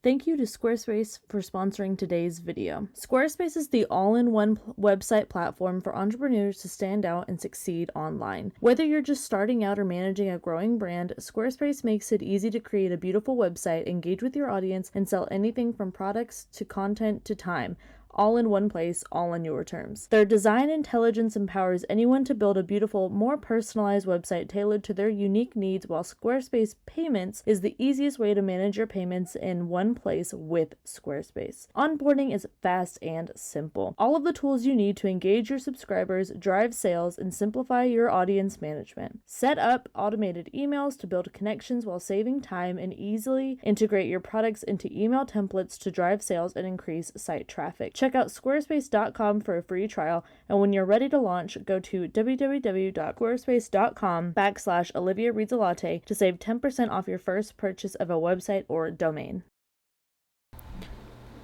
Thank you to Squarespace for sponsoring today's video. Squarespace is the all-in-one website platform for entrepreneurs to stand out and succeed online. Whether you're just starting out or managing a growing brand, Squarespace makes it easy to create a beautiful website, engage with your audience, and sell anything from products to content to time, all in one place, all on your terms. Their design intelligence empowers anyone to build a beautiful, more personalized website tailored to their unique needs, while Squarespace Payments is the easiest way to manage your payments in one place with Squarespace. Onboarding is fast and simple. All of the tools you need to engage your subscribers, drive sales, and simplify your audience management. Set up automated emails to build connections while saving time, and easily integrate your products into email templates to drive sales and increase site traffic. Check out squarespace.com for a free trial, and when you're ready to launch, go to www.squarespace.com/oliviareadsalatte to save 10% off your first purchase of a website or domain.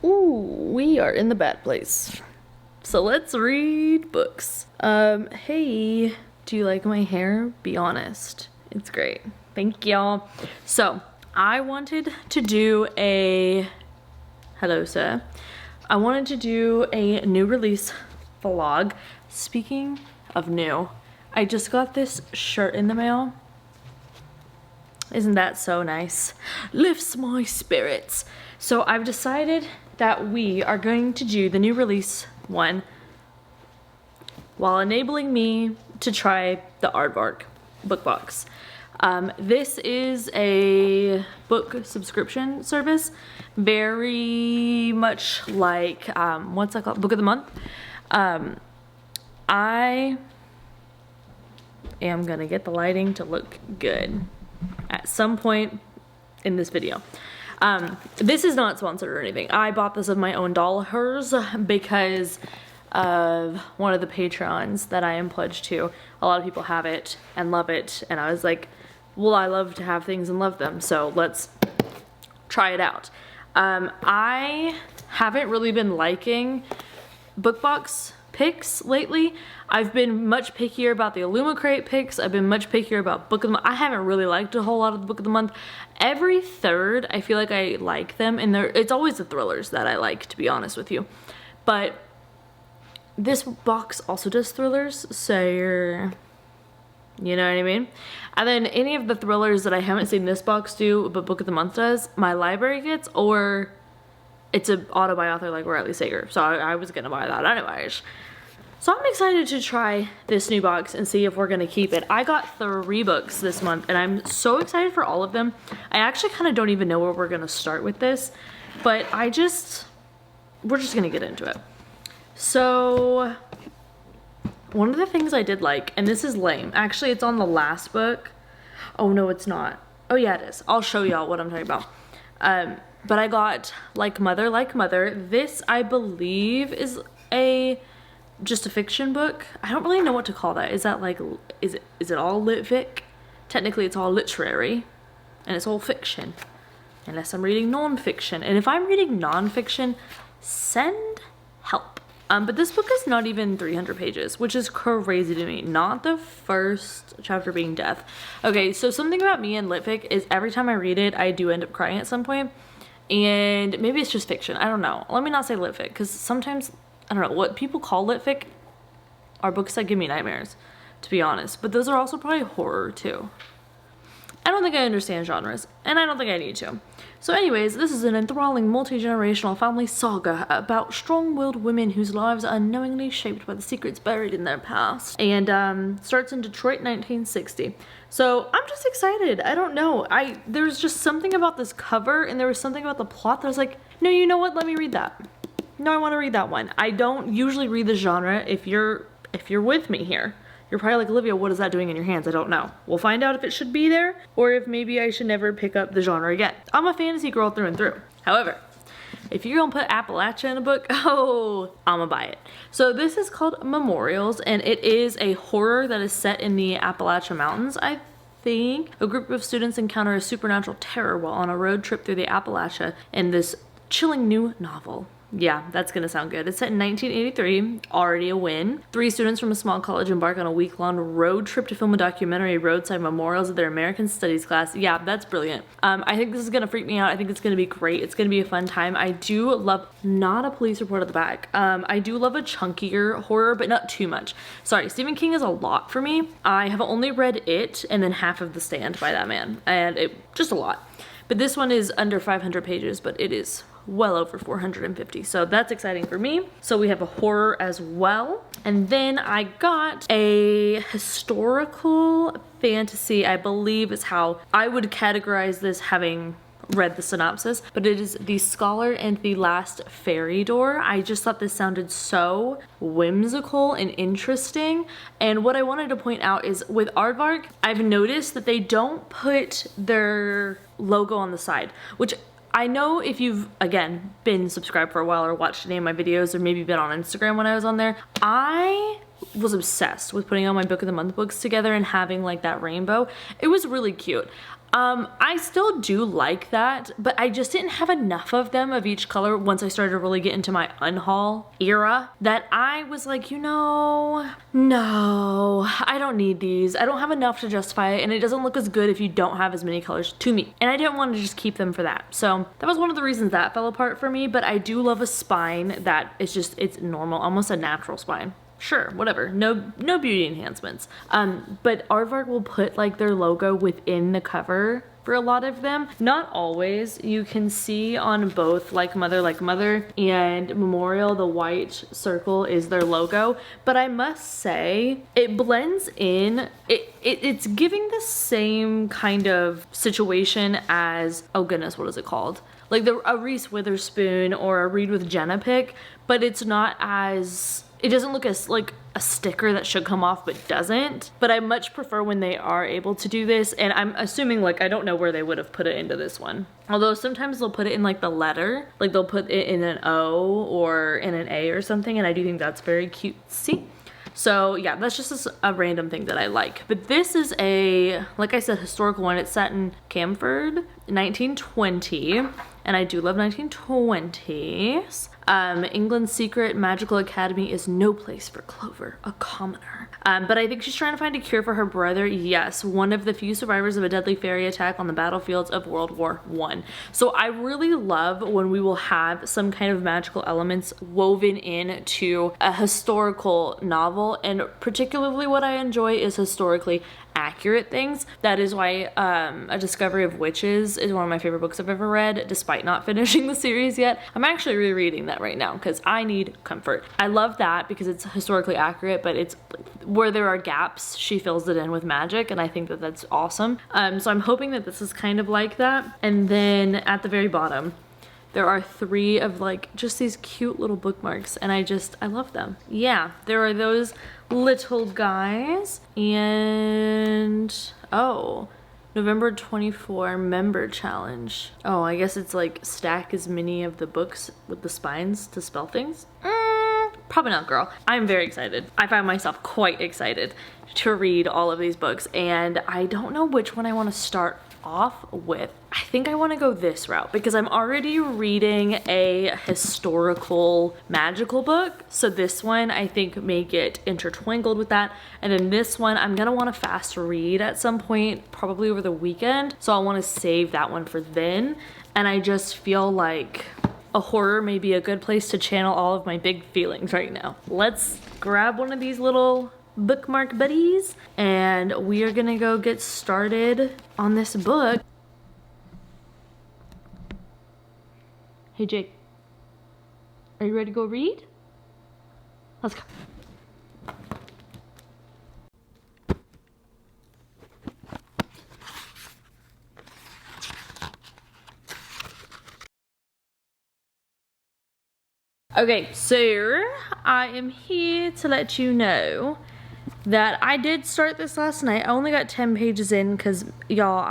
Ooh, we are in the bad place. So let's read books. Hey, do you like my hair? Be honest. It's great. Thank y'all. So, I wanted to do a... Hello, sir. I wanted to do a new release vlog. Speaking of new, I just got this shirt in the mail. Isn't that so nice? Lifts my spirits. So I've decided that we are going to do the new release one while enabling me to try the Aardvark book box. This is a book subscription service, very much like, what's that called? Book of the Month. I am gonna get the lighting to look good at some point in this video. This is not sponsored or anything. I bought this of my own dollars because of one of the Patreons that I am pledged to. A lot of people have it and love it, and I was like, well, I love to have things and love them, so let's try it out. I haven't really been liking book box picks lately. I've been much pickier about the Illumicrate picks. I've been much pickier about Book of the Month. I haven't really liked a whole lot of the Book of the Month. Every third, I feel like I like them, and it's always the thrillers that I like, to be honest with you. But this box also does thrillers, so you know what I mean? And then any of the thrillers that I haven't seen this box do, but Book of the Month does, my library gets, or it's an auto by author like Riley Sager. So I was gonna buy that anyways. So I'm excited to try this new box and see if we're gonna keep it. I got 3 books this month, and I'm so excited for all of them. I actually kind of don't even know where we're gonna start with this, but we're just gonna get into it. So one of the things I did like, and this is lame, actually it's on the last book. Oh no, it's not. Oh yeah, it is. I'll show y'all what I'm talking about. But I got Like Mother, Like Mother. This, I believe, is just a fiction book. I don't really know what to call that. Is that like, is it all lit fic? Technically it's all literary, and it's all fiction, unless I'm reading non-fiction. And if I'm reading non-fiction, send help. But this book is not even 300 pages, which is crazy to me. Not the first chapter being death. Okay, so something about me and litfic is every time I read it, I do end up crying at some point. And maybe it's just fiction. I don't know. Let me not say litfic, because sometimes, I don't know, what people call litfic are books that give me nightmares, to be honest. But those are also probably horror, too. I don't think I understand genres, and I don't think I need to. So anyways, this is an enthralling multi-generational family saga about strong-willed women whose lives are unknowingly shaped by the secrets buried in their past. And starts in Detroit, 1960. So I'm just excited. I don't know. There's just something about this cover, and there was something about the plot that I was like, no, you know what? Let me read that. No, I want to read that one. I don't usually read the genre. If you're with me here, you're probably like, Olivia, what is that doing in your hands? I don't know. We'll find out if it should be there, or if maybe I should never pick up the genre again. I'm a fantasy girl through and through. However, if you're gonna put Appalachia in a book, oh, I'm gonna buy it. So this is called Memorials, and it is a horror that is set in the Appalachian Mountains, I think. A group of students encounter a supernatural terror while on a road trip through the Appalachia in this chilling new novel. Yeah, that's gonna sound good. It's set in 1983, already a win. 3 students from a small college embark on a week-long road trip to film a documentary, roadside memorials of their American Studies class. Yeah, that's brilliant. I think this is gonna freak me out. I think it's gonna be great. It's gonna be a fun time. I do love, not a police report at the back. I do love a chunkier horror, but not too much. Sorry, Stephen King is a lot for me. I have only read It and then half of The Stand by that man, and it just a lot. But this one is under 500 pages, but it is well over 450, so that's exciting for me. So we have a horror as well, and then I got a historical fantasy, I believe is how I would categorize this, having read the synopsis, but it is The Scholar and the Last Fairy Door. I just thought this sounded so whimsical and interesting, and what I wanted to point out is with Aardvark, I've noticed that they don't put their logo on the side, which I know if you've, again, been subscribed for a while or watched any of my videos or maybe been on Instagram when I was on there, I was obsessed with putting all my Book of the Month books together and having like that rainbow. It was really cute. I still do like that, but I just didn't have enough of them of each color once I started to really get into my unhaul era that I was like, you know, no, I don't need these. I don't have enough to justify it, and it doesn't look as good if you don't have as many colors to me. And I didn't want to just keep them for that. So that was one of the reasons that fell apart for me, but I do love a spine that is just, it's normal, almost a natural spine. Sure, whatever, no beauty enhancements. But Aardvark will put like their logo within the cover for a lot of them. Not always. You can see on both Like Mother and Memorial, the white circle is their logo, but I must say it blends in. It's giving the same kind of situation as, oh goodness, what is it called? Like a Reese Witherspoon or a Read with Jenna pick, but it's not as, it doesn't look as like a sticker that should come off but doesn't. But I much prefer when they are able to do this, and I'm assuming, like, I don't know where they would have put it into this one. Although sometimes they'll put it in like the letter, like they'll put it in an O or in an A or something, and I do think that's very cutesy. So yeah, that's just a random thing that I like. But this is a, like I said, historical one. It's set in Camford, 1920, and I do love 1920s. England's secret magical academy is no place for Clover, a commoner. But I think she's trying to find a cure for her brother. Yes, one of the few survivors of a deadly fairy attack on the battlefields of World War I. So I really love when we will have some kind of magical elements woven into a historical novel, and particularly what I enjoy is historically accurate things. That is why A Discovery of Witches is one of my favorite books I've ever read, despite not finishing the series yet. I'm actually rereading that right now because I need comfort. I love that because it's historically accurate, but it's where there are gaps, she fills it in with magic, and I think that that's awesome. So I'm hoping that this is kind of like that. And then at the very bottom, there are 3 of like just these cute little bookmarks, and I love them. Yeah, there are those little guys, and oh, November 24 member challenge. Oh, I guess it's like stack as many of the books with the spines to spell things. Probably not, girl. I'm very excited. I find myself quite excited to read all of these books, and I don't know which one I want to start off with. I think I want to go this route because I'm already reading a historical magical book, so this one I think may get intertwined with that, and then this one I'm gonna want to fast read at some point, probably over the weekend, so I want to save that one for then. And I just feel like a horror may be a good place to channel all of my big feelings right now. Let's grab one of these little bookmark buddies, and we are gonna go get started on this book. Hey Jake, are you ready to go read? Let's go. Okay, so I am here to let you know that I did start this last night. I only got 10 pages in because, y'all,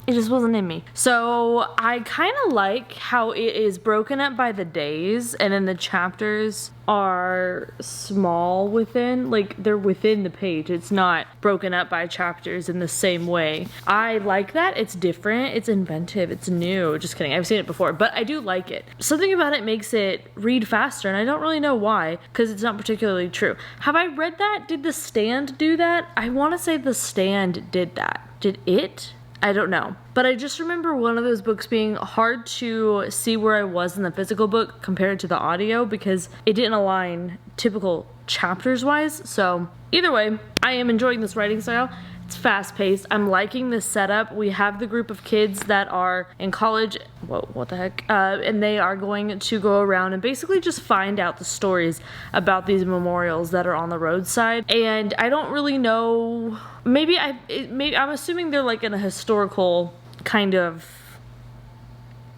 it just wasn't in me. So I kind of like how it is broken up by the days, and then the chapters are small within, like they're within the page. It's not broken up by chapters in the same way. I like that. It's different, it's inventive, it's new. Just kidding, I've seen it before, but I do like it. Something about it makes it read faster, and I don't really know why, because it's not particularly true. Have I read that? Did The Stand do that? I want to say The Stand did that. Did it? I don't know. But I just remember one of those books being hard to see where I was in the physical book compared to the audio because it didn't align typical chapters wise. So either way, I am enjoying this writing style. It's fast paced. I'm liking this setup. We have the group of kids that are in college. Whoa, what the heck? And they are going to go around and basically just find out the stories about these memorials that are on the roadside. And I don't really know, maybe I'm assuming they're like in a historical kind of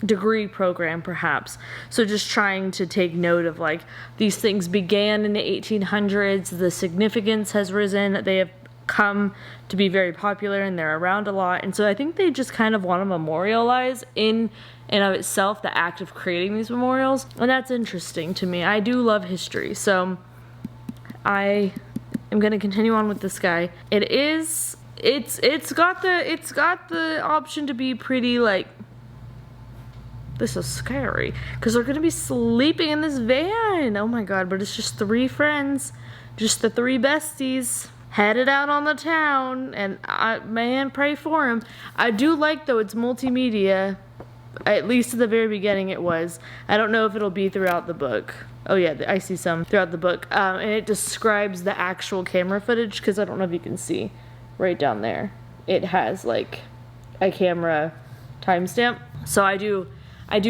degree program perhaps. So just trying to take note of like these things began in the 1800s, the significance has risen, they have come to be very popular and they're around a lot, and so I think they just kind of want to memorialize in and of itself the act of creating these memorials, and that's interesting to me. I do love history, so I am going to continue on with this guy. It's got the option to be pretty like, this is scary because they're gonna be sleeping in this van. Oh my god, but it's just 3 friends, just the 3 besties headed out on the town, and man, pray for him. I do like though it's multimedia, at least at the very beginning it was. I don't know if it'll be throughout the book. Oh yeah, I see some throughout the book, and it describes the actual camera footage because I don't know if you can see right down there. It has like a camera timestamp, so I do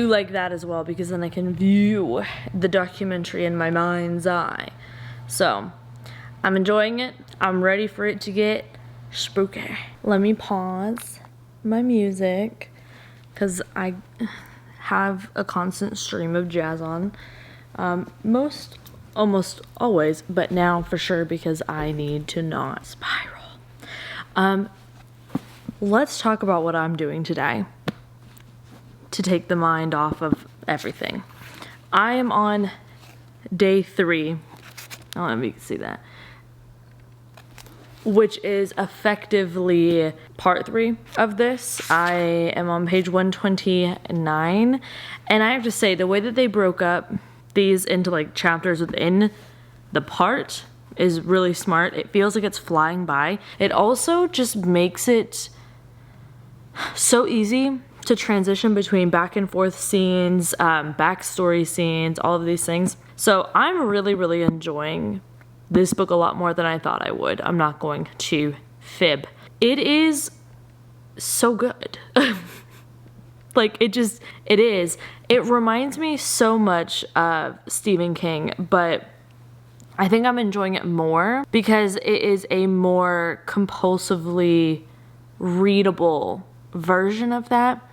like that as well because then I can view the documentary in my mind's eye. So I'm enjoying it. I'm ready for it to get spooky. Let me pause my music because I have a constant stream of jazz on. Almost always, but now for sure because I need to not spiral. Let's talk about what I'm doing today to take the mind off of everything. I am on day 3. I don't know if you can see that, which is effectively part 3 of this. I am on page 129, and I have to say the way that they broke up these into like chapters within the part is really smart. It feels like it's flying by. It also just makes it so easy to transition between back and forth scenes, backstory scenes, all of these things. So I'm really enjoying this book a lot more than I thought I would. I'm not going to fib. It is so good. Like it is. It reminds me so much of Stephen King, but I think I'm enjoying it more because it is a more compulsively readable version of that.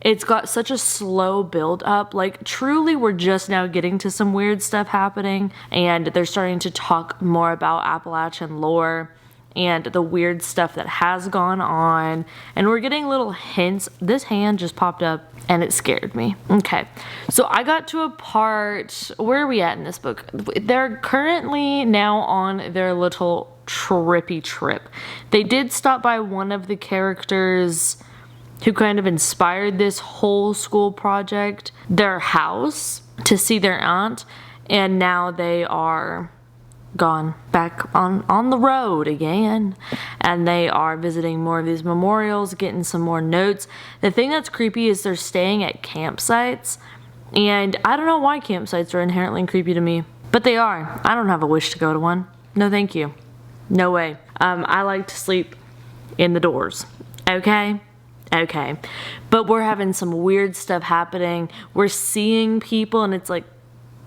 It's got such a slow build up. Like truly we're just now getting to some weird stuff happening, and they're starting to talk more about Appalachian lore and the weird stuff that has gone on, and we're getting little hints. This hand just popped up and it scared me. Okay, so I got to a part, where are we at in this book? They're currently now on their little trippy trip. They did stop by one of the characters who kind of inspired this whole school project, their house, to see their aunt, and now they are gone back on the road again, and they are visiting more of these memorials, getting some more notes. The thing that's creepy is they're staying at campsites, and I don't know why campsites are inherently creepy to me, but they are. I don't have a wish to go to one. No thank you. No way. I like to sleep in the doors. Okay, but we're having some weird stuff happening. We're seeing people and it's like,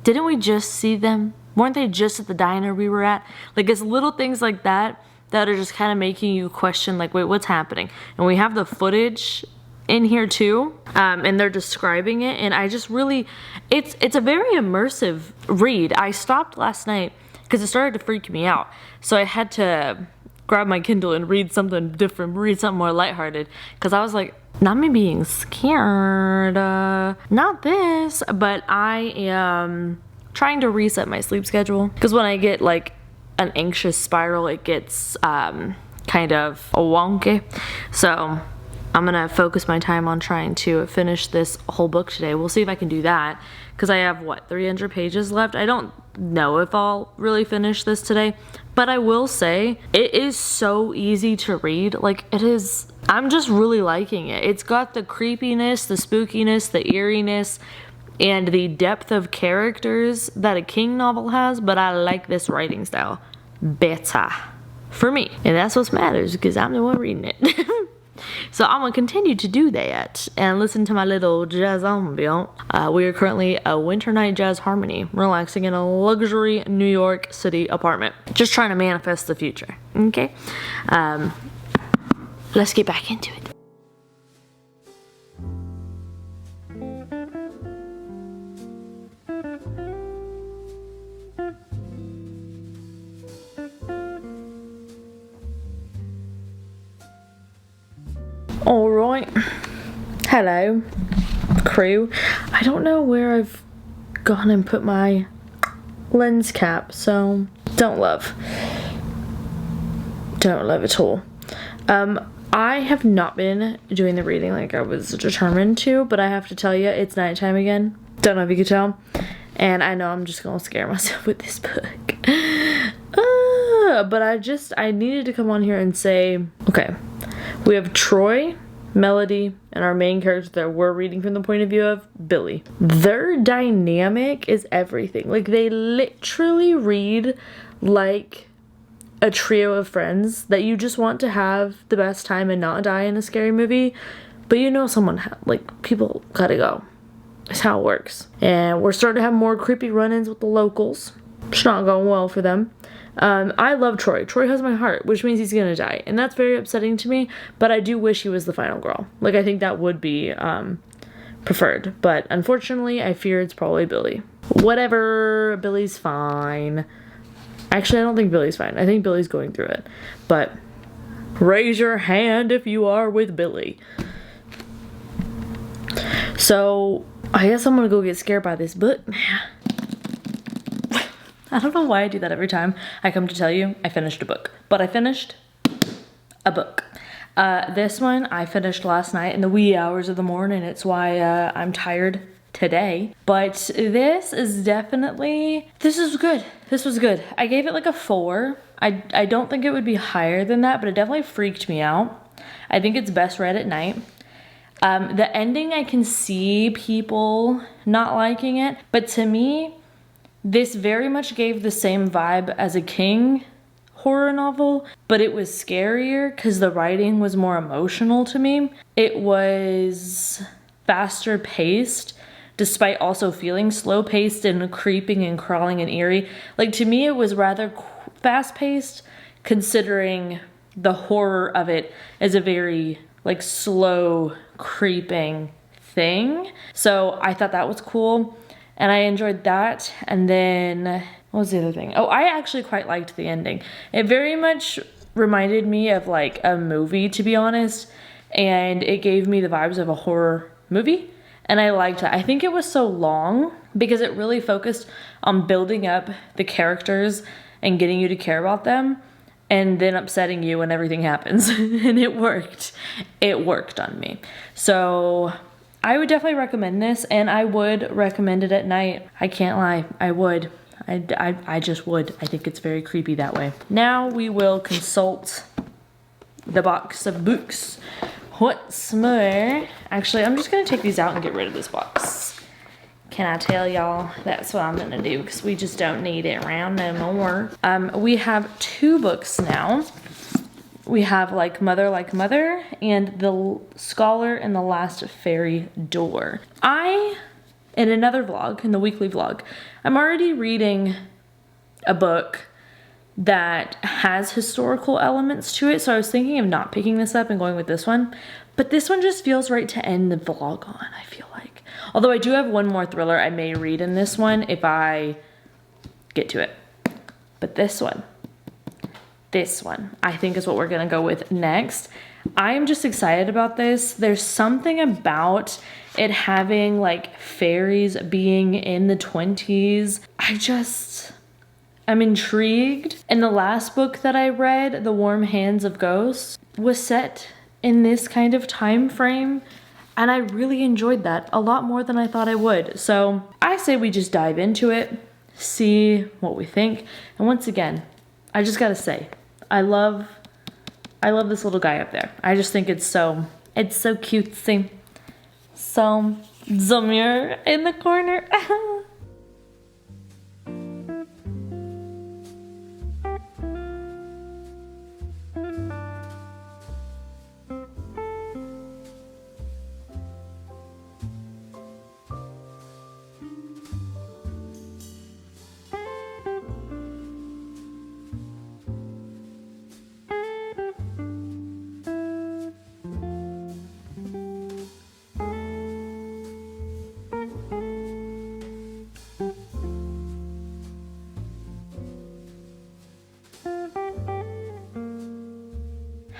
didn't we just see them? Weren't they just at the diner we were at? Like it's little things like that that are just kind of making you question like, wait, what's happening? And we have the footage in here too, and they're describing it, and I just really, it's a very immersive read. I stopped last night because it started to freak me out, so I had to grab my Kindle and read something different, read something more lighthearted. Because I was like, not me being scared, not this, but I am trying to reset my sleep schedule. Because when I get like an anxious spiral, it gets kind of wonky. So I'm gonna focus my time on trying to finish this whole book today. We'll see if I can do that, because I have, what, 300 pages left? I don't know if I'll really finish this today, but I will say it is so easy to read. Like, it is, I'm just really liking it. It's got the creepiness, the spookiness, the eeriness, and the depth of characters that a King novel has, but I like this writing style better for me, and that's what matters, because I'm the one reading it. So I'm gonna continue to do that and listen to my little jazz ambiance. We are currently a winter night jazz harmony, relaxing in a luxury New York City apartment. Just trying to manifest the future, okay? Let's get back into it. All right, hello crew. I don't know where I've gone and put my lens cap, so don't love at all. I have not been doing the reading like I was determined to, but I have to tell you, it's nighttime again. Don't know if you could tell, and I know I'm just gonna scare myself with this book. But I needed to come on here and say, okay, we have Troy, Melody, and our main character that we're reading from the point of view of, Billy. Their dynamic is everything. Like, they literally read like a trio of friends that you just want to have the best time and not die in a scary movie, but you know people gotta go. That's how it works. And we're starting to have more creepy run-ins with the locals. It's not going well for them. I love Troy. Troy has my heart, which means he's gonna die, and that's very upsetting to me, but I do wish he was the final girl. Like, I think that would be preferred, but unfortunately I fear it's probably Billy. Whatever, Billy's fine. Actually, I don't think Billy's fine. I think Billy's going through it, but raise your hand if you are with Billy. So I guess I'm gonna go get scared by this book. I don't know why I do that every time I come to tell you I finished a book, but I finished a book. This one I finished last night in the wee hours of the morning. It's why I'm tired today, but this is definitely, this is good. This was good. I gave it like a 4. I don't think it would be higher than that, but it definitely freaked me out. I think it's best read at night. The ending, I can see people not liking it, but to me, this very much gave the same vibe as a King horror novel, but it was scarier because the writing was more emotional to me. It was faster paced, despite also feeling slow paced and creeping and crawling and eerie. Like, to me, it was rather fast paced, considering the horror of it as a very like slow creeping thing. So I thought that was cool. And I enjoyed that. And then, what was the other thing? Oh, I actually quite liked the ending. It very much reminded me of like a movie, to be honest. And it gave me the vibes of a horror movie. And I liked it. I think it was so long because it really focused on building up the characters and getting you to care about them, and then upsetting you when everything happens. And it worked. It worked on me. So I would definitely recommend this, and I would recommend it at night. I can't lie, I would. I just would. I think it's very creepy that way. Now we will consult the box of books. What's more, actually, I'm just gonna take these out and get rid of this box. Can I tell y'all? That's what I'm gonna do, because we just don't need it around no more. We have 2 books now. We have Like Mother, and The Scholar and the Last Fairy Door. In another vlog, in the weekly vlog, I'm already reading a book that has historical elements to it, so I was thinking of not picking this up and going with this one, but this one just feels right to end the vlog on, I feel like. Although I do have one more thriller I may read in this one if I get to it. But this one this one, I think, is what we're gonna go with next. I'm just excited about this. There's something about it having like fairies being in the 20s. I'm intrigued. And the last book that I read, The Warm Hands of Ghosts, was set in this kind of time frame. And I really enjoyed that a lot more than I thought I would. So I say we just dive into it, see what we think. And once again, I just gotta say, I love this little guy up there. I just think it's so cutesy. So, Zamir in the corner.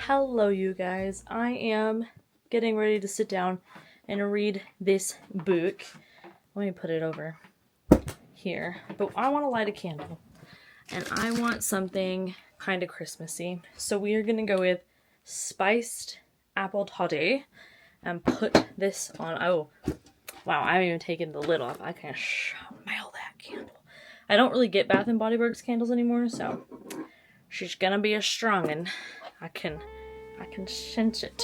Hello you guys, I am getting ready to sit down and read this book. Let me put it over here. But I want to light a candle and I want something kind of Christmassy. So we are going to go with spiced apple toddy and put this on. Oh, wow, I haven't even taken the lid off. I can smell that candle. I don't really get Bath & Body Works candles anymore, so she's gonna be a strong one. I can sense it.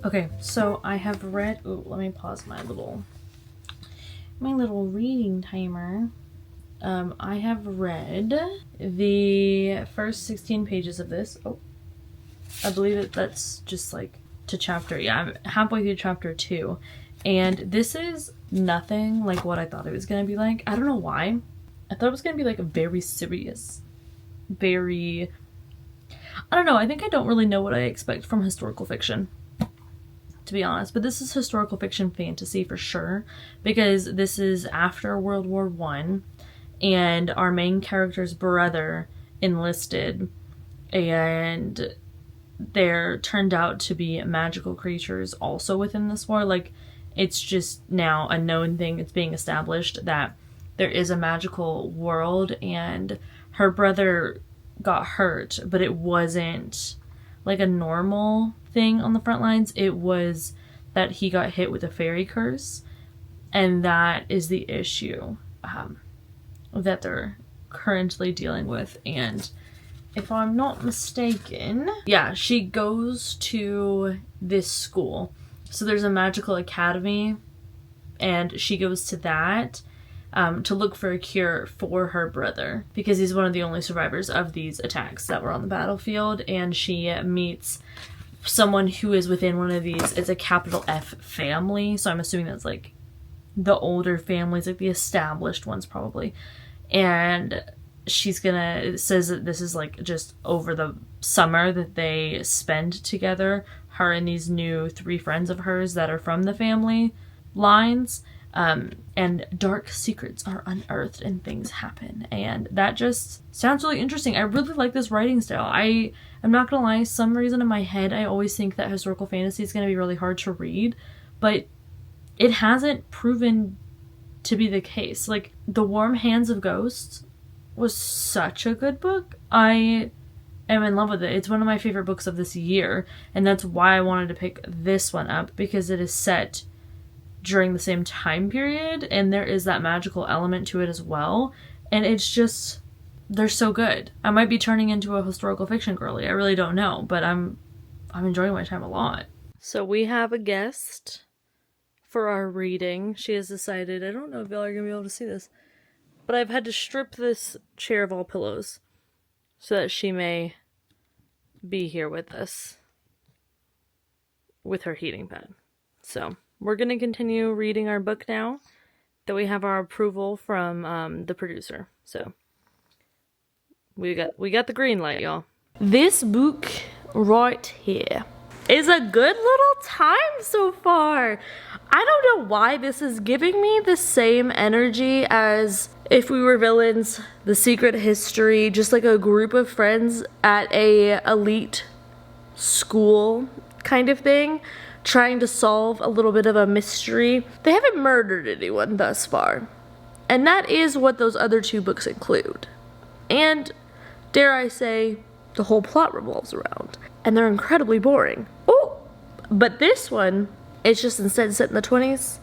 Okay, so I have read, ooh, let me pause my little reading timer. I have read the first 16 pages of this. Oh, I believe that's just like to chapter, yeah, I'm halfway through chapter 2, and this is nothing like what I thought it was gonna be like. I don't know why. I thought it was gonna be like a very serious, I don't know, I think I don't really know what I expect from historical fiction, to be honest, but this is historical fiction fantasy for sure, because this is after World War One, and our main character's brother enlisted, and there turned out to be magical creatures also within this war. Like, it's just now a known thing, it's being established that there is a magical world, and her brother got hurt, but it wasn't like a normal thing on the front lines. It was that he got hit with a fairy curse, and that is the issue that they're currently dealing with. And if I'm not mistaken, yeah, she goes to this school. So there's a magical academy, and she goes to that to look for a cure for her brother, because he's one of the only survivors of these attacks that were on the battlefield. And she meets someone who is within one of these, it's a capital F family, so I'm assuming that's like the older families, like the established ones probably. And it says that this is like just over the summer that they spend together, her and these new 3 friends of hers that are from the family lines, and dark secrets are unearthed and things happen, and that just sounds really interesting. I really like this writing style. I'm not gonna lie, some reason in my head I always think that historical fantasy is gonna be really hard to read, but it hasn't proven to be the case. Like, The Warm Hands of Ghosts was such a good book. I am in love with it. It's one of my favorite books of this year, and that's why I wanted to pick this one up, because it is set during the same time period, and there is that magical element to it as well, and it's just, they're so good. I might be turning into a historical fiction girly, I really don't know, but I'm enjoying my time a lot. So we have a guest for our reading. She has decided, I don't know if y'all are gonna be able to see this, but I've had to strip this chair of all pillows so that she may be here with us with her heating pad. So we're going to continue reading our book now that we have our approval from the producer. So we got the green light, y'all. This book right here is a good little time so far. I don't know why this is giving me the same energy as If We Were Villains, The Secret History, just like a group of friends at a elite school kind of thing, trying to solve a little bit of a mystery. They haven't murdered anyone thus far, and that is what those other two books include. And dare I say, the whole plot revolves around, and they're incredibly boring. Oh, but this one, it's just instead set in the 20s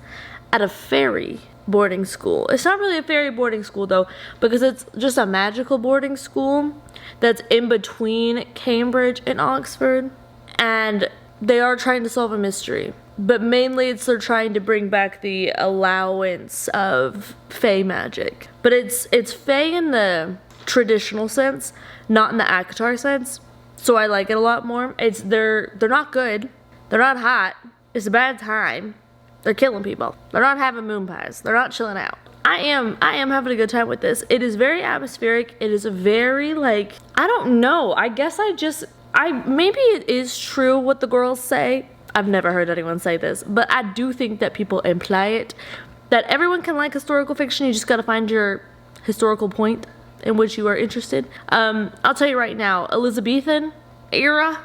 at a fairy boarding school. It's not really a fairy boarding school though, because it's just a magical boarding school that's in between Cambridge and Oxford, and they are trying to solve a mystery, but mainly it's they're trying to bring back the allowance of fae magic. But it's fae in the traditional sense, not in the ACOTAR sense, so I like it a lot more. They're not good, they're not hot, it's a bad time, they're killing people, they're not having moon pies, they're not chilling out. I am having a good time with this. It is very atmospheric. It is a very, like, I don't know, I guess maybe it is true what the girls say. I've never heard anyone say this, but I do think that people imply it, that everyone can like historical fiction, you just gotta find your historical point in which you are interested. I'll tell you right now, Elizabethan era,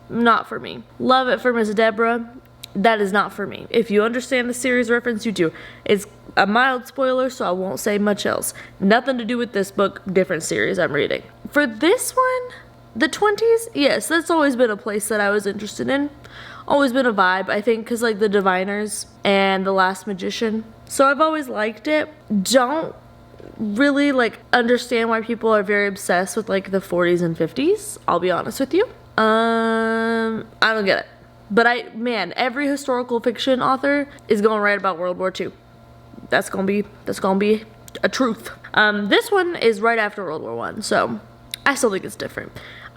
not for me. Love it for Miss Deborah, that is not for me. If you understand the series reference, you do. It's a mild spoiler, so I won't say much else. Nothing to do with this book, different series I'm reading. For this one, the 20s, yes, that's always been a place that I was interested in. Always been a vibe, I think, because like The Diviners and The Last Magician. So I've always liked it. Don't really like understand why people are very obsessed with like the 40s and 50s. I'll be honest with you. I don't get it. But every historical fiction author is going to write about World War II. That's gonna be a truth. This one is right after World War I, so I still think it's different.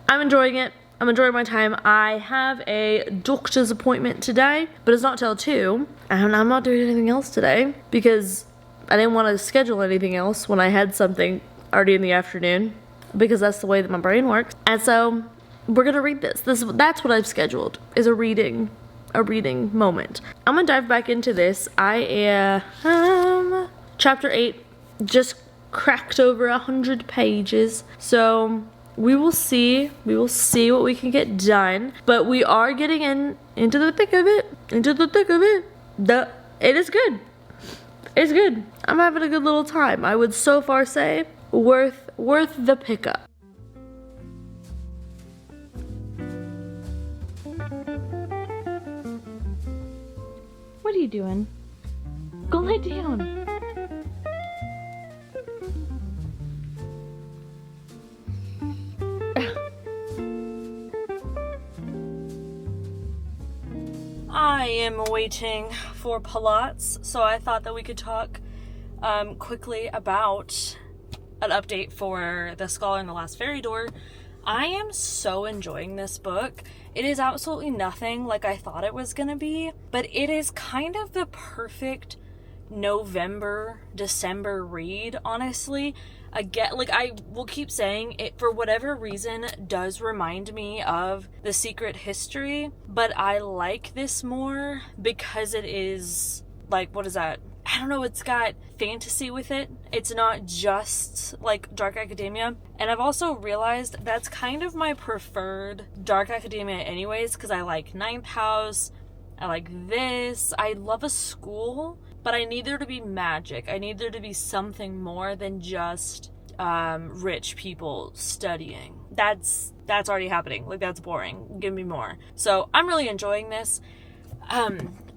I'm enjoying it. I'm enjoying my time. I have a doctor's appointment today, but it's not till 2, and I'm not doing anything else today because I didn't want to schedule anything else when I had something already in the afternoon, because that's the way that my brain works. And so we're gonna read this. That's what I've scheduled, is a reading moment. I'm gonna dive back into this. I am chapter 8, just cracked over 100 pages, so we will see what we can get done, but we are getting into the thick of it. It is good. It's good. I'm having a good little time. I would so far say worth the pickup. What are you doing? Go lay down. I am waiting for Pilates, so I thought that we could talk quickly about an update for The Scholar in the Last Fairy Door. I am so enjoying this book. It is absolutely nothing like I thought it was gonna be, but it is kind of the perfect November, December read, honestly. Again, like I will keep saying, it for whatever reason does remind me of The Secret History, but I like this more because it is like, what is that? I don't know, it's got fantasy with it. It's not just like dark academia. And I've also realized that's kind of my preferred dark academia anyways, because I like Ninth House, I like this, I love a school, but I need there to be magic. I need there to be something more than just rich people studying. That's already happening. Like, that's boring. Give me more. So I'm really enjoying this.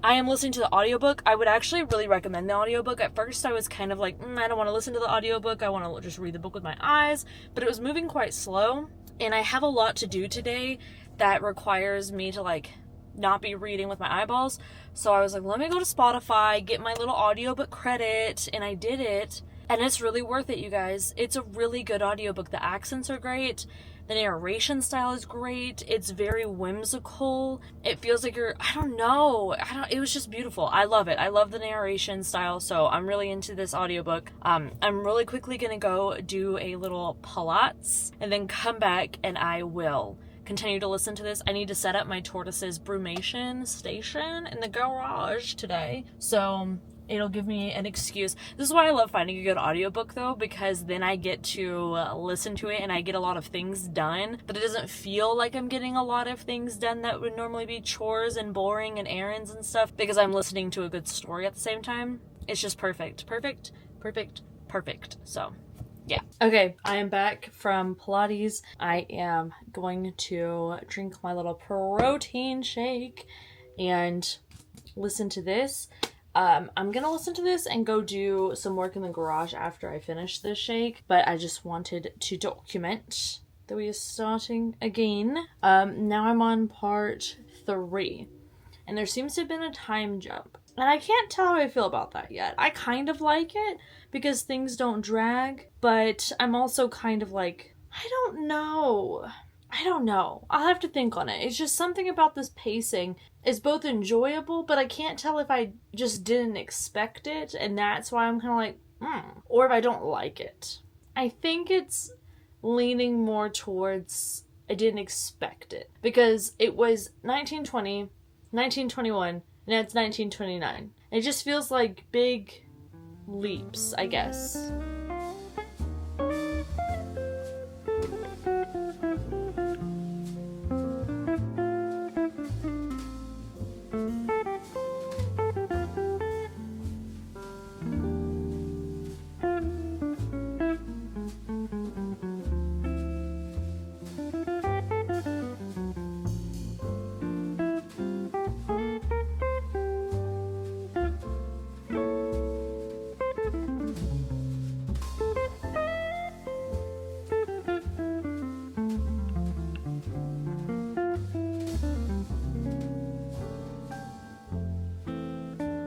I am listening to the audiobook. I would actually really recommend the audiobook. At first I was kind of like, I don't want to listen to the audiobook. I want to just read the book with my eyes. But it was moving quite slow. And I have a lot to do today that requires me to like not be reading with my eyeballs. So I was like, let me go to Spotify, get my little audiobook credit. And I did it. And it's really worth it, you guys. It's a really good audiobook. The accents are great. The narration style is great. It's very whimsical. It feels like it was just beautiful. I love it. I love the narration style, so I'm really into this audiobook. I'm really quickly gonna go do a little Pilates and then come back and I will continue to listen to this. I need to set up my tortoise's brumation station in the garage today, so it'll give me an excuse. This is why I love finding a good audiobook though, because then I get to listen to it and I get a lot of things done, but it doesn't feel like I'm getting a lot of things done that would normally be chores and boring and errands and stuff, because I'm listening to a good story at the same time. It's just perfect. So yeah. Okay, I am back from Pilates. I am going to drink my little protein shake and listen to this. I'm gonna listen to this and go do some work in the garage after I finish this shake, but I just wanted to document that we are starting again. Now I'm on part 3, and there seems to have been a time jump. And I can't tell how I feel about that yet. I kind of like it because things don't drag, but I'm also kind of like, I don't know. I'll have to think on it. It's just something about this pacing is both enjoyable, but I can't tell if I just didn't expect it, and that's why I'm kind of like, or if I don't like it. I think it's leaning more towards I didn't expect it, because it was 1920, 1921, and it's 1929. It just feels like big leaps, I guess.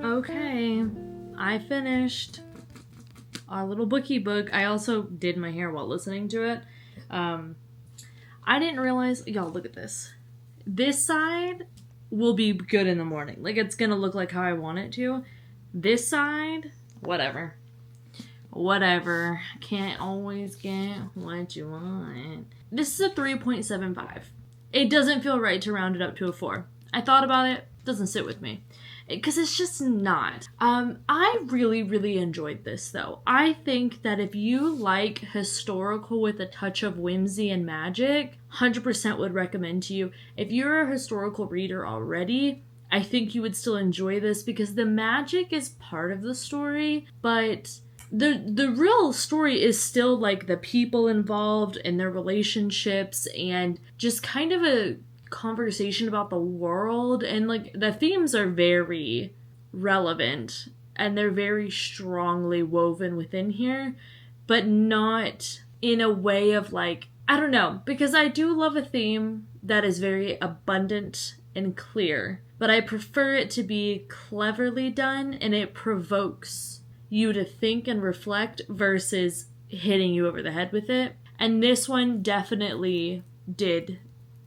Okay, I finished our little bookie book. I also did my hair while listening to it. I didn't realize, y'all, look at this. This side will be good in the morning. Like, it's gonna look like how I want it to. This side, whatever. Can't always get what you want. This is a 3.75. It doesn't feel right to round it up to a 4. I thought about it. Doesn't sit with me. Because it's just not. I really enjoyed this though. I think that if you like historical with a touch of whimsy and magic, 100% would recommend to you. If you're a historical reader already, I think you would still enjoy this because the magic is part of the story, but the real story is still like the people involved and their relationships and just kind of a conversation about the world, and like the themes are very relevant and they're very strongly woven within here, but not in a way of like, I don't know, because I do love a theme that is very abundant and clear, but I prefer it to be cleverly done and it provokes you to think and reflect versus hitting you over the head with it. And this one definitely did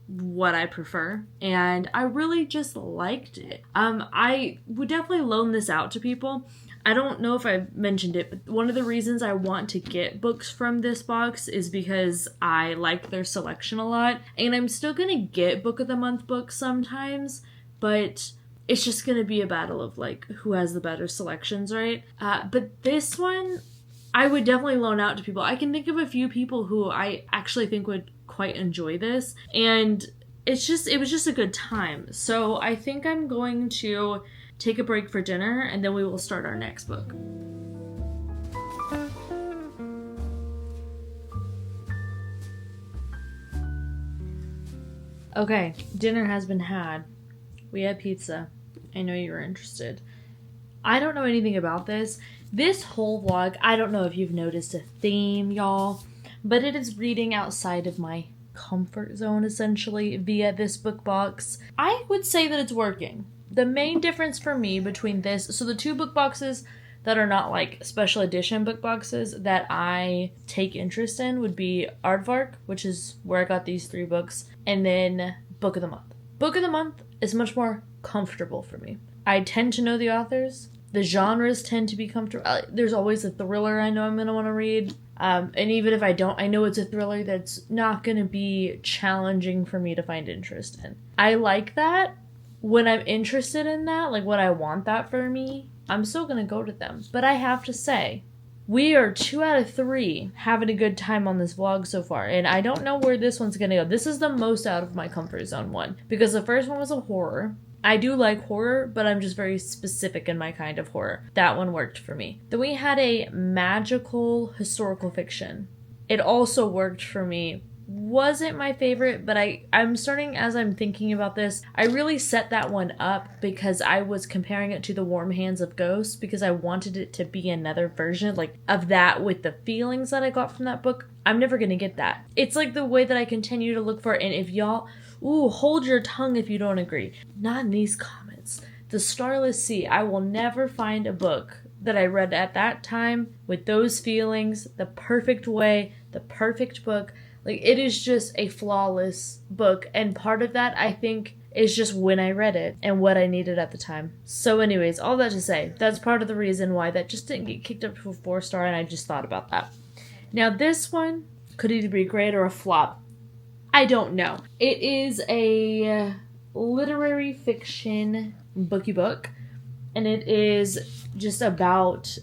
what I prefer, and I really just liked it. I would definitely loan this out to people. I don't know if I've mentioned it, but one of the reasons I want to get books from this box is because I like their selection a lot, and I'm still gonna get Book of the Month books sometimes, but it's just gonna be a battle of like who has the better selections, right? But this one I would definitely loan out to people. I can think of a few people who I actually think would quite enjoy this, and it was just a good time. So I think I'm going to take a break for dinner and then we will start our next book. Okay, dinner has been had. We had pizza. I know you were interested. I don't know anything about this. This whole vlog, I don't know if you've noticed a theme, y'all, but it is reading outside of my comfort zone, essentially, via this book box. I would say that it's working. The main difference for me between this, so the two book boxes that are not like special edition book boxes that I take interest in would be Aardvark, which is where I got these 3 books, and then Book of the Month. Book of the Month is much more comfortable for me. I tend to know the authors. The genres tend to be comfortable. There's always a thriller I know I'm going to want to read. And even if I don't, I know it's a thriller that's not going to be challenging for me to find interest in. I like that. When I'm interested in that, like when I want that for me, I'm still going to go to them. But I have to say, we are 2 out of 3 having a good time on this vlog so far. And I don't know where this one's going to go. This is the most out of my comfort zone one. Because the first one was a horror. I do like horror, but I'm just very specific in my kind of horror. That one worked for me. Then we had a magical historical fiction. It also worked for me. Wasn't my favorite, but I'm starting, as I'm thinking about this, I really set that one up because I was comparing it to The Warm Hands of Ghosts because I wanted it to be another version like of that with the feelings that I got from that book. I'm never going to get that. It's like the way that I continue to look for it, and if y'all, hold your tongue if you don't agree. Not in these comments. The Starless Sea. I will never find a book that I read at that time with those feelings, the perfect way, the perfect book. Like, it is just a flawless book, and part of that, I think, is just when I read it and what I needed at the time. So anyways, all that to say, that's part of the reason why that just didn't get kicked up to a 4-star, and I just thought about that. Now, this one could either be great or a flop. I don't know. It is a literary fiction booky book, and it is just about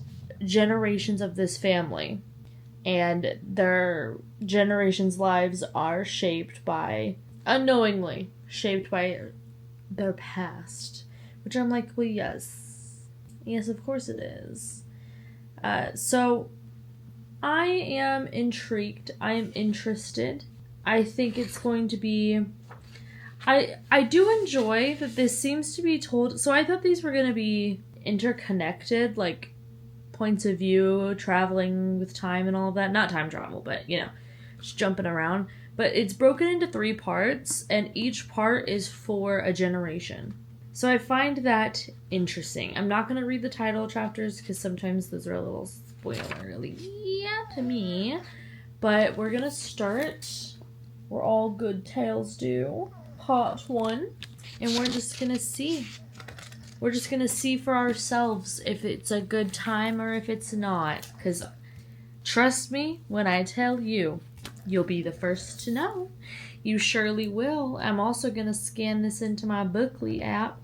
generations of this family. And their generations' lives are unknowingly shaped by their past. Which I'm like, well, yes. Yes, of course it is. So, I am intrigued. I am interested. I think it's going to be... I do enjoy that this seems to be told... So I thought these were going to be interconnected, like... points of view, traveling with time and all of that. Not time travel, but, you know, just jumping around. But it's broken into 3 parts, and each part is for a generation. So I find that interesting. I'm not going to read the title chapters, because sometimes those are a little spoilerly to me. But we're going to start where all good tales do. Part 1. And we're just going to see. We're just going to see for ourselves if it's a good time or if it's not. Because trust me, when I tell you, you'll be the first to know. You surely will. I'm also going to scan this into my Bookly app.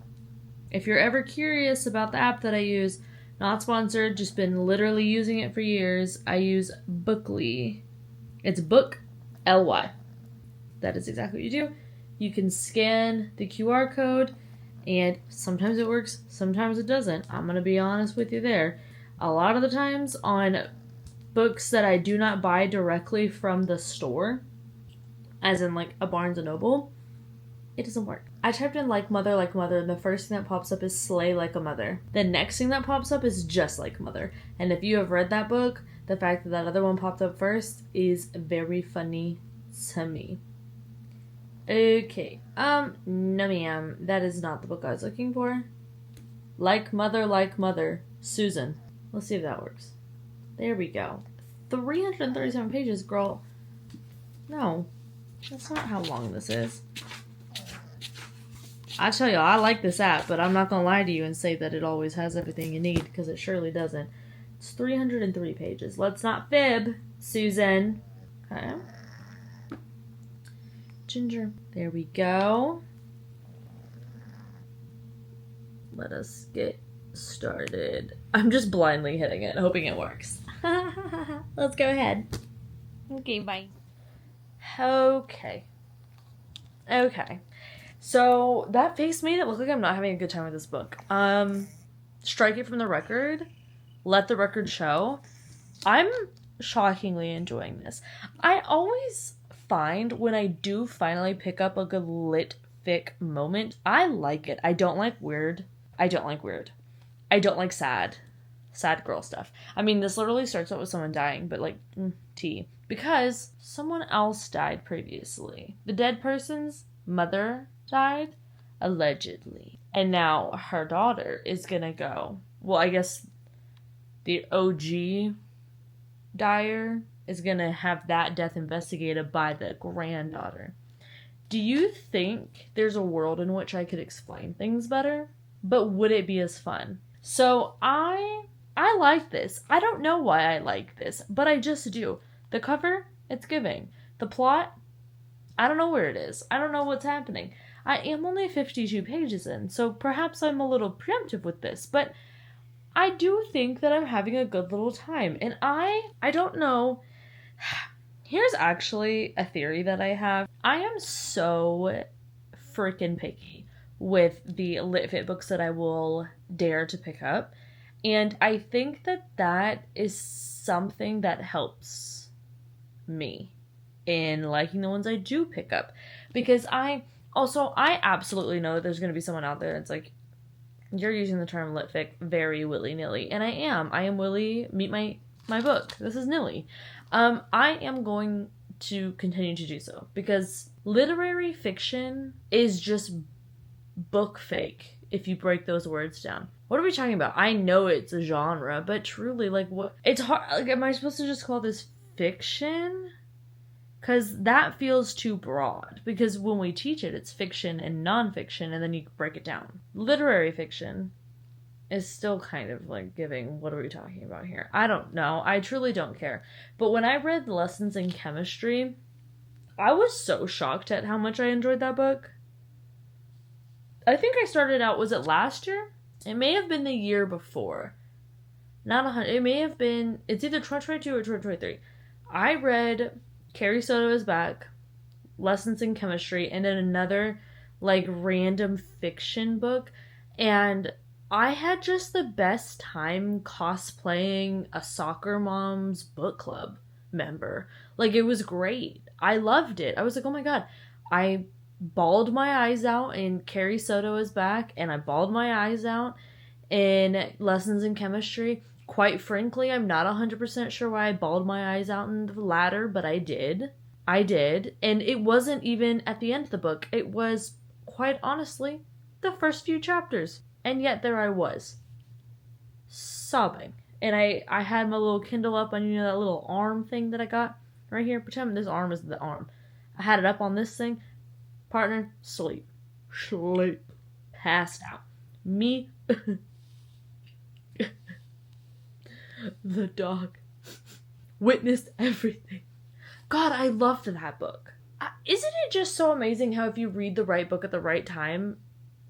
If you're ever curious about the app that I use, not sponsored, just been literally using it for years, I use Bookly. It's Book-Ly. That is exactly what you do. You can scan the QR code. And sometimes it works, sometimes it doesn't. I'm going to be honest with you there. A lot of the times on books that I do not buy directly from the store, as in like a Barnes & Noble, it doesn't work. I typed in like mother, and the first thing that pops up is slay like a mother. The next thing that pops up is just like mother. And if you have read that book, the fact that that other one popped up first is very funny to me. Okay, no ma'am, that is not the book I was looking for. Like Mother, Susan. Let's see if that works. There we go. 337 pages, girl. No, that's not how long this is. I tell you, I like this app, but I'm not gonna lie to you and say that it always has everything you need, because it surely doesn't. It's 303 pages. Let's not fib, Susan. Okay. Ginger. There we go. Let us get started. I'm just blindly hitting it, hoping it works. Let's go ahead. Okay, bye. Okay. So, that face made it look like I'm not having a good time with this book. Strike it from the record. Let the record show. I'm shockingly enjoying this. I always find when I do finally pick up a good lit fic moment, I like it. I don't like weird. I don't like sad girl stuff. I mean, this literally starts out with someone dying, but like, tea. Because someone else died previously. The dead person's mother died, allegedly. And now her daughter is gonna go. Well, I guess the OG dyer is gonna have that death investigated by the granddaughter. Do you think there's a world in which I could explain things better? But would it be as fun? So I like this. I don't know why I like this, but I just do. The cover, it's giving. The plot, I don't know where it is. I don't know what's happening. I am only 52 pages in, so perhaps I'm a little preemptive with this, but I do think that I'm having a good little time. And I don't know. Here's actually a theory that I have. I am so freaking picky with the lit fit books that I will dare to pick up. And I think that that is something that helps me in liking the ones I do pick up. Because I absolutely know that there's going to be someone out there that's like, you're using the term lit fic very willy-nilly. And I am Willy, meet my book. This is Nilly. I am going to continue to do so because literary fiction is just book fake if you break those words down. What are we talking about? I know it's a genre, but truly, like, what? It's hard. Like, am I supposed to just call this fiction? Because that feels too broad. Because when we teach it, it's fiction and nonfiction, and then you break it down. Literary fiction is still kind of like giving, what are we talking about here? I don't know. I truly don't care. But when I read Lessons in Chemistry, I was so shocked at how much I enjoyed that book. I think I started out, was it last year? It may have been the year before. Not 100. It may have been, it's either 2022 or 2023. I read Carrie Soto Is Back, Lessons in Chemistry, and then another like random fiction book. And I had just the best time cosplaying a soccer mom's book club member. Like, it was great. I loved it. I was like, oh my god. I bawled my eyes out in Carrie Soto Is Back, and I bawled my eyes out in Lessons in Chemistry. Quite frankly, I'm not 100% sure why I bawled my eyes out in the latter, but I did. And it wasn't even at the end of the book. It was, quite honestly, the first few chapters. And yet there I was, sobbing. And I had my little Kindle up on, that little arm thing that I got right here. Pretend this arm is the arm. I had it up on this thing. Partner, sleep. Passed out. Me, the dog, witnessed everything. God, I loved that book. Isn't it just so amazing how if you read the right book at the right time,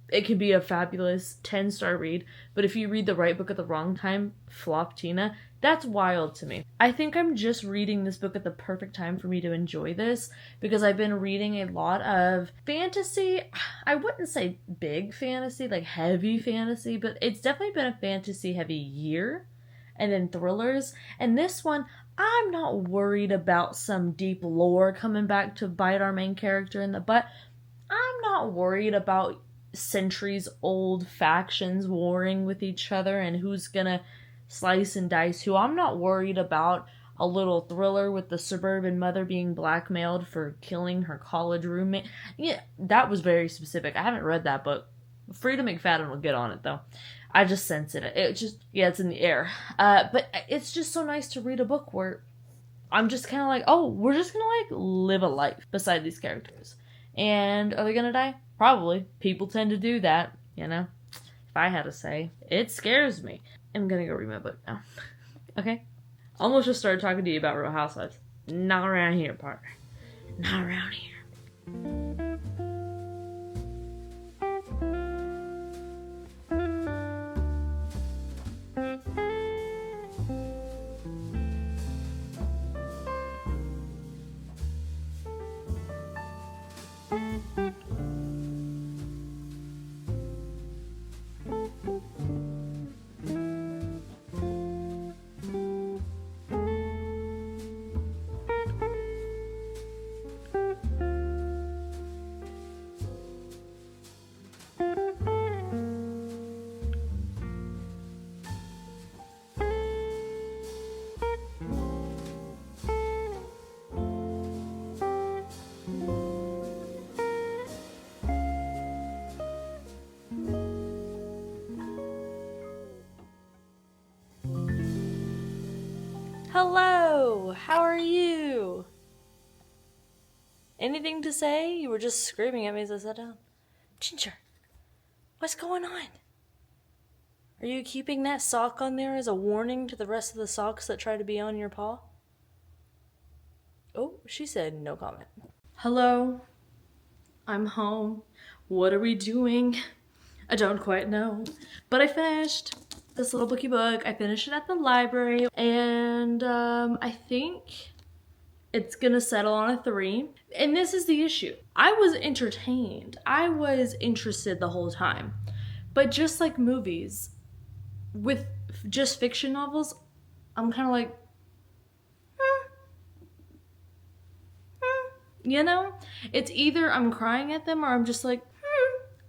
it can be a fabulous 10-star read, but if you read the right book at the wrong time, flop Tina. That's wild to me. I think I'm just reading this book at the perfect time for me to enjoy this, because I've been reading a lot of fantasy. I wouldn't say big fantasy, like heavy fantasy, but it's definitely been a fantasy heavy year. And then thrillers. And this one, I'm not worried about some deep lore coming back to bite our main character in the butt. I'm not worried about centuries old factions warring with each other and who's gonna slice and dice who. I'm not worried about a little thriller with the suburban mother being blackmailed for killing her college roommate. Yeah, that was very specific. I haven't read that book. Frida McFadden will get on it though. I just sense it. It just, it's in the air. But it's just so nice to read a book where I'm just kind of like, oh, we're just gonna like live a life beside these characters. And are they gonna die? Probably. People tend to do that, If I had to say. It scares me. I'm gonna go read my book now. Okay? Almost just started talking to you about Real Housewives. Not around here, partner. Not around here. Hello, how are you? Anything to say? You were just screaming at me as I sat down. Ginger, what's going on? Are you keeping that sock on there as a warning to the rest of the socks that try to be on your paw? Oh, she said no comment. Hello, I'm home. What are we doing? I don't quite know. But I finished this little booky book. I finished it at the library, and I think it's gonna settle on a 3. And this is the issue. I was entertained. I was interested the whole time. But just like movies, with just fiction novels, I'm kind of like, you know? It's either I'm crying at them or I'm just like,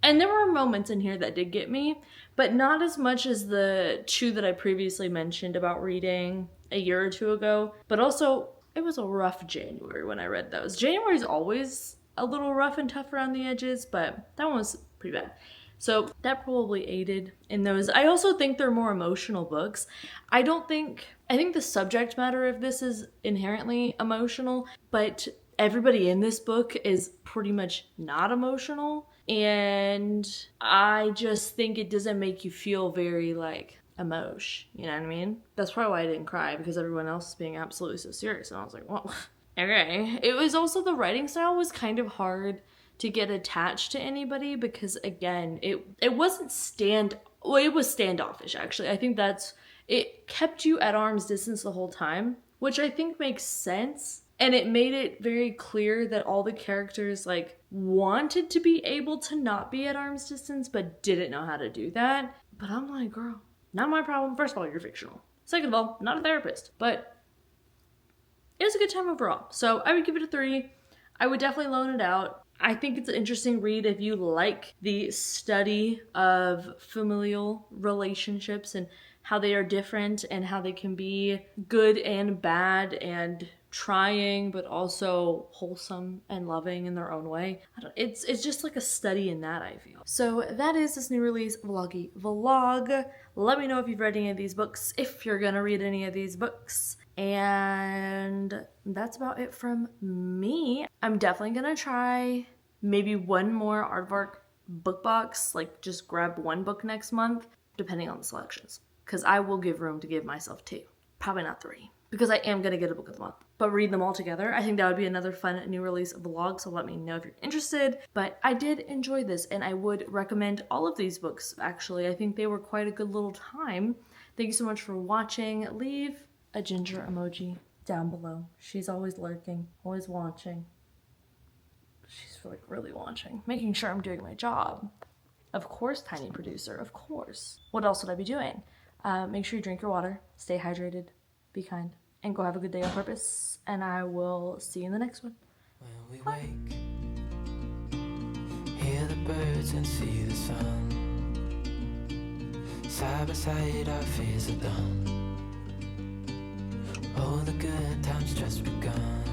And there were moments in here that did get me, but not as much as the 2 that I previously mentioned about reading a year or 2 ago. But also, it was a rough January when I read those. January's always a little rough and tough around the edges, but that one was pretty bad. So that probably aided in those. I also think they're more emotional books. I think the subject matter of this is inherently emotional, but everybody in this book is pretty much not emotional. And I just think it doesn't make you feel very like emotion, you know what I mean? That's probably why I didn't cry, because everyone else is being absolutely so serious. And I was like, well, okay. It was also, the writing style was kind of hard to get attached to anybody, because again, it wasn't it was standoffish actually. I think it kept you at arm's distance the whole time, which I think makes sense. And it made it very clear that all the characters like wanted to be able to not be at arm's distance, but didn't know how to do that. But I'm like, girl, not my problem. First of all, you're fictional. Second of all, not a therapist. But it was a good time overall. So I would give it a 3. I would definitely loan it out. I think it's an interesting read if you like the study of familial relationships and how they are different and how they can be good and bad and trying but also wholesome and loving in their own way. It's just like a study in that, I feel. So that is this new release vloggy vlog. Let me know if you've read any of these books, if you're gonna read any of these books. And that's about it from me. I'm definitely gonna try maybe one more Aardvark book box, like just grab one book next month, depending on the selections. Because I will give room to give myself 2, probably not 3, because I am gonna get a book of the month. But read them all together, I think that would be another fun new release vlog, so let me know if you're interested. But I did enjoy this, and I would recommend all of these books, actually. I think they were quite a good little time. Thank you so much for watching. Leave a ginger emoji down below. She's always lurking, always watching. She's like really watching, making sure I'm doing my job. Of course, tiny producer, of course. What else would I be doing? Make sure you drink your water, stay hydrated, be kind, and go have a good day on purpose. And I will see you in the next one. When we wake, hear the birds and see the sun. Side by side, our fears are done. All the good times just begun.